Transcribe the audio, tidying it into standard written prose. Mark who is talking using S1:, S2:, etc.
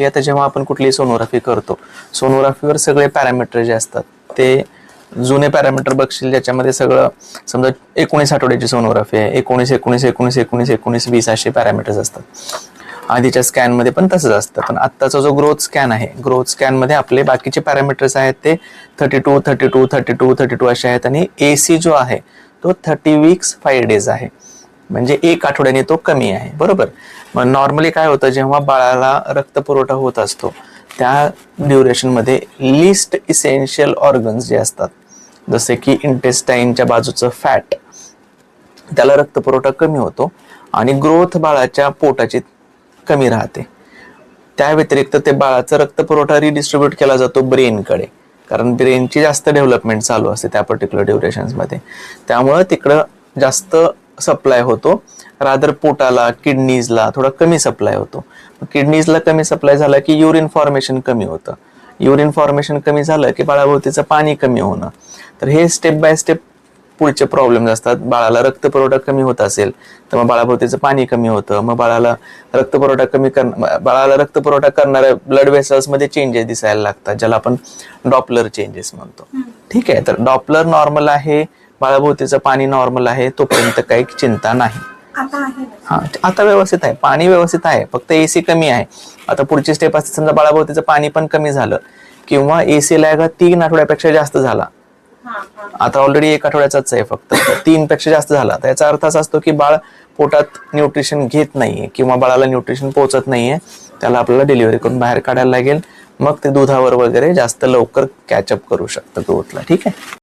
S1: आता जेव्हा आपण कुठलीही सोनोग्राफी करतो, सोनोग्राफीवर सगळे पॅरामीटर जे असतात ते जुने पॅरामीटर बघशील, ज्याच्यामध्ये सगळं समजा 19 आठवड्याची सोनोग्राफी आहे, 19 असे पॅरामीटर्स असतात. आधीच्या स्कॅनमध्ये पण तसंच असतं. पण आत्ताचा जो ग्रोथ स्कॅन आहे, ग्रोथ स्कॅनमध्ये आपले बाकीचे पॅरामीटर्स आहेत ते 32 असे आहेत. आणि AC जो आहे तो 30 वीक्स 5 डेज आहे, म्हणजे 1 आठवड्याने तो कमी आहे. बरोबर. मग नॉर्मली काय होतं, जेव्हा बाळाला रक्तपुरवठा होत असतो त्या ड्युरेशनमध्ये लिस्ट इसेन्शियल ऑर्गन्स जे असतात, जसे की इंटेस्टाईनच्या बाजूचं फॅट, त्याला रक्तपुरवठा कमी होतो आणि ग्रोथ बाळाच्या पोटाची कमी राहते. त्या व्यतिरिक्त ते बाळाचा रक्तपुरवठा रिडिस्ट्रीब्यूट केला जातो ब्रेनकडे, कारण ब्रेनची जास्त डेव्हलपमेंट चालू असते त्या पर्टिक्युलर ड्युरेशन्समध्ये. त्यामुळं तिकडं जास्त सप्लाय होतो, रादर पोटाला किडनीजला थोडा कमी सप्लाय होतो. किडनीजला कमी सप्लाय झाला की युरिन फॉर्मेशन कमी होतं, युरिन फॉर्मेशन कमी झालं की बाळाभोवतीचं पाणी कमी होणं. तर हे स्टेप बाय स्टेप पुढचे प्रॉब्लेम्स असतात. बाळाला रक्तपुरवठा कमी होत असेल तर मग बाळाभोवतीचं पाणी कमी होतं, मग बाळाला रक्तपुरवठा करणाऱ्या ब्लड वेसल्स मध्ये चेंजेस दिसायला लागतात, ज्याला आपण डॉपलर चेंजेस म्हणतो. ठीक आहे, तर डॉपलर नॉर्मल आहे, बाळाभोवतीचं पाणी नॉर्मल आहे, तोपर्यंत काही चिंता नाही. हा, आता व्यवस्थित आहे, पाणी व्यवस्थित आहे, फक्त AC कमी आहे. आता पुढची स्टेप असते, समजा बाळाभोवतीचं पाणी पण कमी झालं किंवा AC लॅग 3 आठवड्यापेक्षा जास्त झाला, आता ऑलरेडी 1 आठवड्याचाच आहे फक्त, 3 पेक्षा जास्त झाला, तर याचा अर्थ असा असतो की बाळ पोटात न्यूट्रिशन घेत नाहीये किंवा बाळाला न्यूट्रिशन पोहोचत नाहीये, त्याला आपल्याला डिलिव्हरी करून बाहेर काढायला लागेल. मग ते दुधावर वगैरे जास्त लवकर कॅचअप करू शकतं ग्रोथला. ठीक आहे.